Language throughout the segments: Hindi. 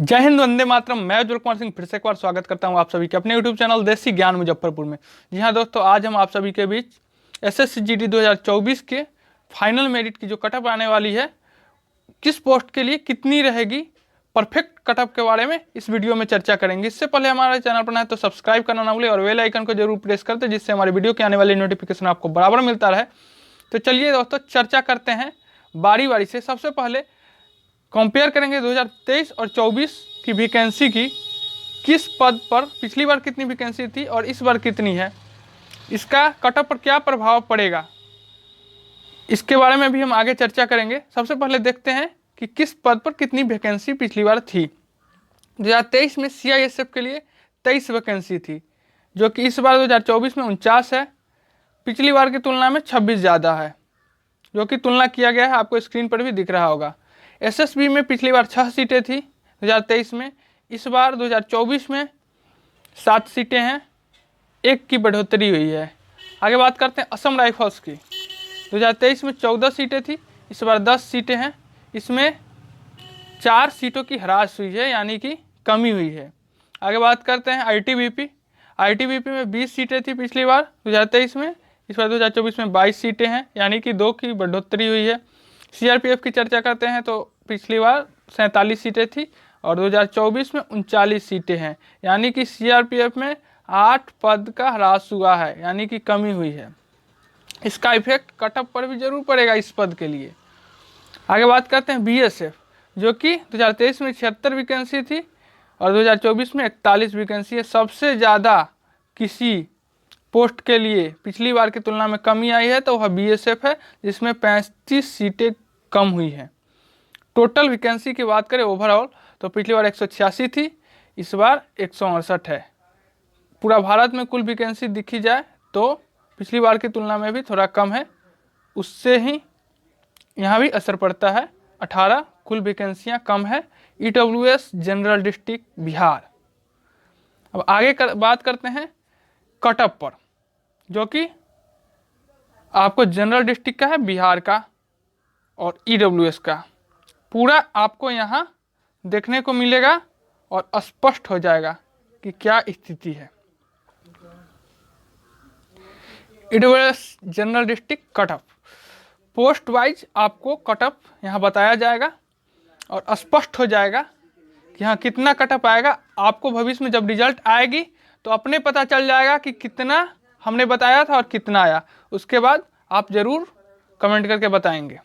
जय हिंद, वंदे मातरम। मैं उज्जवल कुमार सिंह फिर से एक बार स्वागत करता हूं आप सभी के अपने यूट्यूब चैनल देसी ज्ञान मुजफ्फरपुर में। जी हां दोस्तों, आज हम आप सभी के बीच SSC-GD 2024 के फाइनल मेरिट की जो कटअप आने वाली है, किस पोस्ट के लिए कितनी रहेगी, परफेक्ट कटअप के बारे में इस वीडियो में चर्चा करेंगे। इससे पहले हमारे चैनल पर नए तो सब्सक्राइब करना ना भूलें और बेल आइकन को जरूर प्रेस करते, जिससे हमारी वीडियो की आने वाली नोटिफिकेशन आपको बराबर मिलता रहे। तो चलिए दोस्तों, चर्चा करते हैं बारी बारी से। सबसे पहले कंपेयर करेंगे 2023 और 24 की वैकेंसी की, किस पद पर पिछली बार कितनी वैकेंसी थी और इस बार कितनी है, इसका कटअप पर क्या प्रभाव पड़ेगा, इसके बारे में भी हम आगे चर्चा करेंगे। सबसे पहले देखते हैं कि किस पद पर कितनी वैकेंसी पिछली बार थी। 2023 में CISF के लिए 23 वैकेंसी थी, जो कि इस बार 2024 में 49 है। पिछली बार की तुलना में 26 ज़्यादा है, जो कि तुलना किया गया है, आपको स्क्रीन पर भी दिख रहा होगा। SSB में पिछली बार 6 सीटें थी 2023 में, इस बार 2024 में 7 सीटें हैं, 1 की बढ़ोतरी हुई है। आगे बात करते हैं असम राइफल्स की। 2023 में 14 सीटें थी, इस बार 10 सीटें हैं, इसमें 4 सीटों की ह्रास हुई है, यानी कि कमी हुई है। आगे बात करते हैं ITBP में 20 सीटें थी पिछली बार 2023 में, इस बार 2024 में 22 सीटें हैं, यानी कि 2 की बढ़ोतरी हुई है। CRPF की चर्चा करते हैं तो पिछली बार 47 सीटें थी और 2024 में 39 सीटें हैं, यानी कि CRPF में 8 पद का ह्रास हुआ है, यानी कि कमी हुई है। इसका इफेक्ट कटअप पर भी जरूर पड़ेगा इस पद के लिए। आगे बात करते हैं BSF, जो कि 2023 में 76 वैकेंसी थी और 2024 में 41 वैकेंसी है। सबसे ज़्यादा किसी पोस्ट के लिए पिछली बार की तुलना में कमी आई है तो वह BSF है, जिसमें 35 सीटें कम हुई हैं। टोटल वैकेंसी की बात करें ओवरऑल तो पिछली बार 186 थी, इस बार 168 है। पूरा भारत में कुल वैकेंसी देखी जाए तो पिछली बार की तुलना में भी थोड़ा कम है, उससे ही यहाँ भी असर पड़ता है। 18 कुल वैकेंसियाँ कम है। EWS general district Bihar. अब आगे बात करते हैं कटअप पर, जो कि आपको जनरल डिस्ट्रिक्ट का है, बिहार का और EWS का पूरा आपको यहाँ देखने को मिलेगा और स्पष्ट हो जाएगा कि क्या स्थिति है। EWS general district cutoff post wise आपको कटअप यहाँ बताया जाएगा और स्पष्ट हो जाएगा कि हाँ कितना कटअप आएगा। आपको भविष्य में जब रिजल्ट आएगी तो अपने पता चल जाएगा कि कितना हमने बताया था और कितना आया। उसके बाद आप ज़रूर कमेंट करके बताएंगे।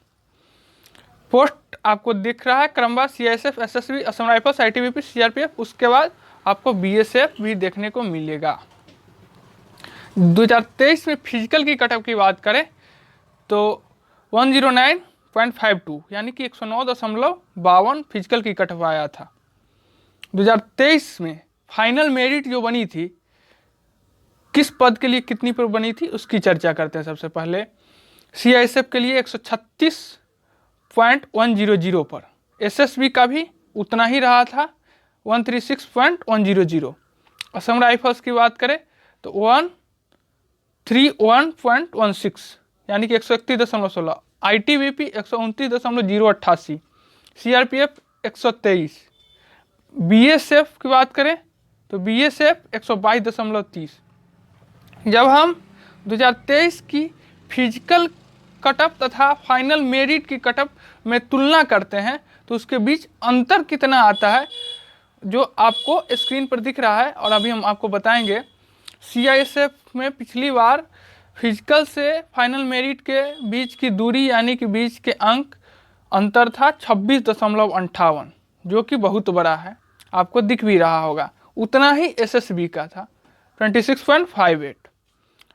पोस्ट आपको दिख रहा है क्रमवार CISF, SSB, Assam rifles, ITBP, CRPF। उसके बाद आपको BSF भी देखने को मिलेगा। 2023 में फिजिकल की कटअप की बात करें तो 109.52 यानी कि 109.52 फिजिकल की कटअप आया था। 2023 में फाइनल मेरिट जो बनी थी, किस पद के लिए कितनी पर बनी थी उसकी चर्चा करते हैं। सबसे पहले CISF के लिए 136.100 पर, SSB का भी उतना ही रहा था 136.100। असम राइफल्स की बात करें तो 131.16 यानी कि 131.16। ITBP 129.088, CRPF 123। BSF की बात करें तो BSF 122.30। जब हम 2023 की फिजिकल कटअप तथा फाइनल मेरिट की कटअप में तुलना करते हैं तो उसके बीच अंतर कितना आता है, जो आपको स्क्रीन पर दिख रहा है और अभी हम आपको बताएंगे। CISF में पिछली बार फिजिकल से फाइनल मेरिट के बीच की दूरी यानी कि बीच के अंक अंतर था 26.58, जो कि बहुत बड़ा है, आपको दिख भी रहा होगा। उतना ही SSB का था 26.58।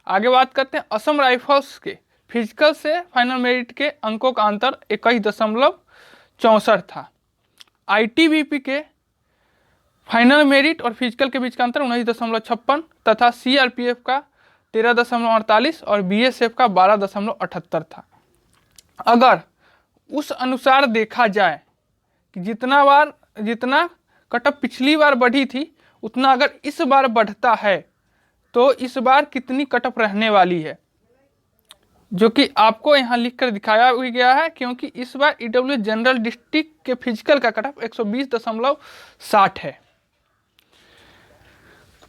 आगे बात करते हैं असम राइफल्स के फिजिकल से फाइनल मेरिट के अंकों का अंतर 21.64 था। ITBP के फाइनल मेरिट और फिजिकल के बीच का अंतर 19.56 तथा CRPF का 13.48 और BSF का 12.78 था। अगर उस अनुसार देखा जाए कि जितना कटअप पिछली बार बढ़ी थी उतना अगर इस बार बढ़ता है तो इस बार कितनी कटअप रहने वाली है, जो कि आपको यहाँ लिख कर दिखाया भी गया है, क्योंकि इस बार ईडब्ल्यूएस जनरल डिस्ट्रिक्ट के फिजिकल का कट ऑफ 120.60 है।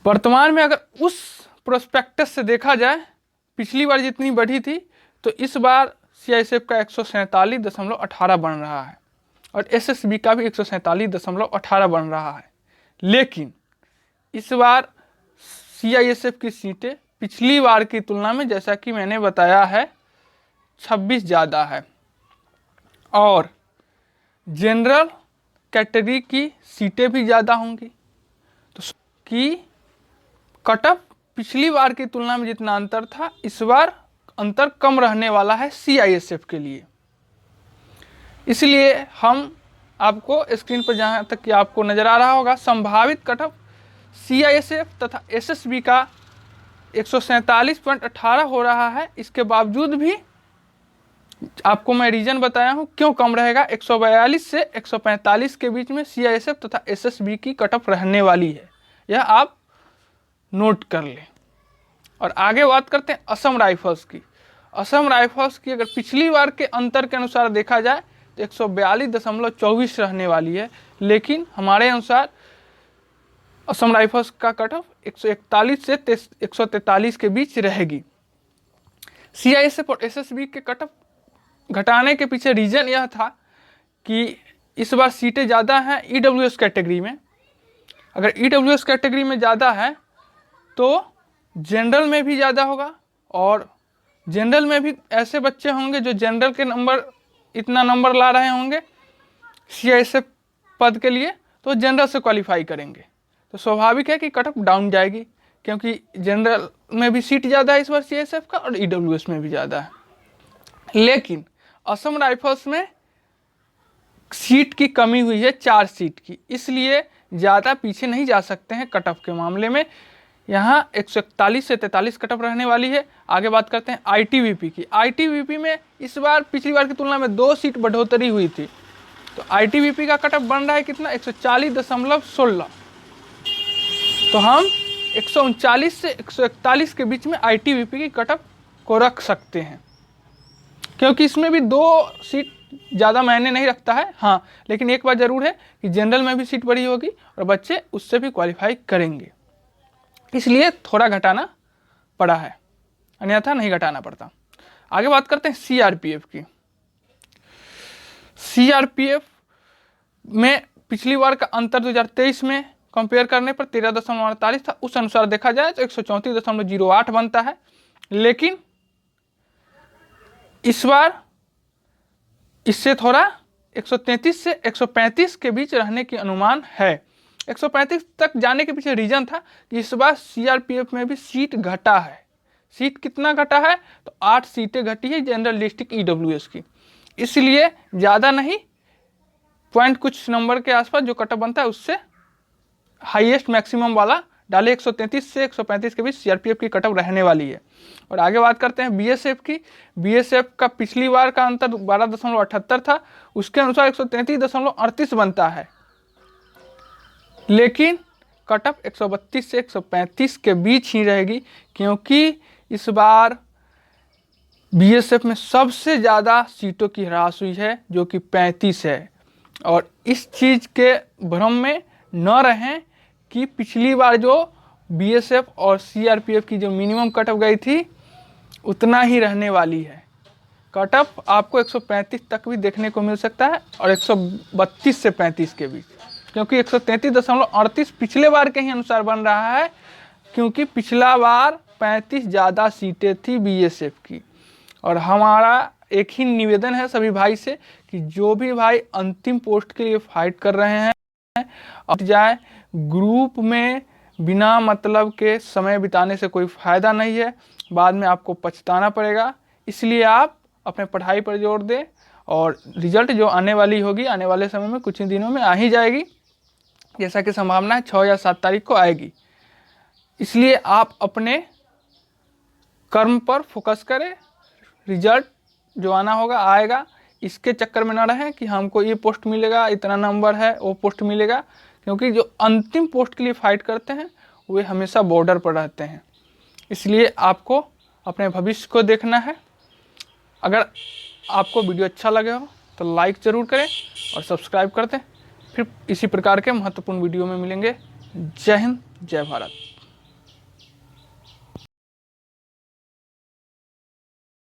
वर्तमान में अगर उस प्रोस्पेक्टस से देखा जाए, पिछली बार जितनी बढ़ी थी, तो इस बार सीआईएसएफ का 147.18 बन रहा है और एसएसबी का भी 147.18 बन रहा है। लेकिन इस बार सीआईएसएफ की सीटें पिछली बार की तुलना में, जैसा कि मैंने बताया है, 26 ज़्यादा है और जनरल कैटेगरी की सीटें भी ज़्यादा होंगी। तो कि कट ऑफ पिछली बार की तुलना में जितना अंतर था, इस बार अंतर कम रहने वाला है सीआईएसएफ के लिए। इसलिए हम आपको स्क्रीन पर जहाँ तक कि आपको नज़र आ रहा होगा, संभावित कट ऑफ सीआईएसएफ तथा एसएसबी का 147.18 हो रहा है। इसके बावजूद भी आपको मैं रीजन बताया हूँ क्यों कम रहेगा। 142 से 145 के बीच में सीआईएसएफ तथा एसएसबी की कट ऑफ रहने वाली है, यह आप नोट कर लें। और आगे बात करते हैं असम राइफल्स की। असम राइफल्स की अगर पिछली बार के अंतर के अनुसार देखा जाए तो 142.24 रहने वाली है, लेकिन हमारे अनुसार असम राइफल्स का कट ऑफ 141 से 143 के बीच रहेगी। सीआईएसएफ और एसएसबी के कट ऑफ घटाने के पीछे रीजन यह था कि इस बार सीटें ज़्यादा हैं ईडब्ल्यूएस कैटेगरी में। अगर ईडब्ल्यूएस कैटेगरी में ज़्यादा है तो जनरल में भी ज़्यादा होगा, और जनरल में भी ऐसे बच्चे होंगे जो जनरल के नंबर इतना नंबर ला रहे होंगे सीआईएसएफ पद के लिए, तो जनरल से क्वालिफाई करेंगे। तो स्वाभाविक है कि कट ऑफ डाउन जाएगी, क्योंकि जनरल में भी सीट ज़्यादा है इस बार सीआईएसएफ का और ईडब्ल्यूएस में भी ज़्यादा है। लेकिन असम राइफल्स में सीट की कमी हुई है 4 सीट की, इसलिए ज़्यादा पीछे नहीं जा सकते हैं कट ऑफ के मामले में। यहाँ 141 से 43 कट ऑफ रहने वाली है। आगे बात करते हैं आईटीबीपी की। आईटीबीपी में इस बार पिछली बार की तुलना में 2 सीट बढ़ोतरी हुई थी, तो आईटीबीपी का कट ऑफ बन रहा है कितना, 140.16। तो हम 139 से 141 के बीच में आईटीबीपी की कट ऑफ को रख सकते हैं, क्योंकि इसमें भी 2 सीट ज़्यादा मायने नहीं रखता है। हाँ, लेकिन एक बात ज़रूर है कि जनरल में भी सीट बड़ी होगी और बच्चे उससे भी क्वालिफाई करेंगे, इसलिए थोड़ा घटाना पड़ा है, अन्यथा नहीं घटाना पड़ता। आगे बात करते हैं सीआरपीएफ की। सीआरपीएफ में पिछली बार का अंतर 2023 में कंपेयर करने पर 13.48 था, उस अनुसार देखा जाए तो 134.08 बनता है। लेकिन इस बार इससे थोड़ा 133 से 135 के बीच रहने की अनुमान है। 135 तक जाने के पीछे रीजन था कि इस बार सीआरपीएफ में भी सीट घटा है। सीट कितना घटा है, तो 8 सीटें घटी है जनरल डिस्ट्रिक्ट ईडब्ल्यूएस की, इसलिए ज़्यादा नहीं, पॉइंट कुछ नंबर के आसपास जो कट ऑफ बनता है उससे हाईएस्ट मैक्सिमम वाला डाले। 133 से 135 के बीच सीआरपीएफ की कट ऑफ रहने वाली है। और आगे बात करते हैं बीएसएफ की। बीएसएफ का पिछली बार का अंतर 12.78 था, उसके अनुसार 133.38 बनता है, लेकिन कट ऑफ 132 से 135 के बीच ही रहेगी, क्योंकि इस बार बीएसएफ में सबसे ज़्यादा सीटों की ह्रास हुई है, जो कि 35 है। और इस चीज़ के भ्रम में न रहें कि पिछली बार जो बीएसएफ और सीआरपीएफ की जो मिनिमम कट ऑफ गई थी उतना ही रहने वाली है। कट ऑफ आपको 135 तक भी देखने को मिल सकता है और 132 से 35 के बीच, क्योंकि 133.38 पिछले बार के ही अनुसार बन रहा है, क्योंकि पिछला बार 35 ज़्यादा सीटें थी बीएसएफ की। और हमारा एक ही निवेदन है सभी भाई से कि जो भी भाई अंतिम पोस्ट के लिए फाइट कर रहे हैं, अब जाए ग्रुप में बिना मतलब के समय बिताने से कोई फ़ायदा नहीं है, बाद में आपको पछताना पड़ेगा। इसलिए आप अपने पढ़ाई पर जोर दें, और रिजल्ट जो आने वाली होगी आने वाले समय में कुछ ही दिनों में आ ही जाएगी, जैसा कि संभावना है 6 या 7 तारीख को आएगी। इसलिए आप अपने कर्म पर फोकस करें, रिजल्ट जो आना होगा आएगा। इसके चक्कर में ना रहें कि हमको ये पोस्ट मिलेगा, इतना नंबर है, वो पोस्ट मिलेगा, क्योंकि जो अंतिम पोस्ट के लिए फाइट करते हैं वे हमेशा बॉर्डर पर रहते हैं। इसलिए आपको अपने भविष्य को देखना है। अगर आपको वीडियो अच्छा लगे हो तो लाइक ज़रूर करें और सब्सक्राइब कर दें। फिर इसी प्रकार के महत्वपूर्ण वीडियो में मिलेंगे। जय हिंद, जय भारत।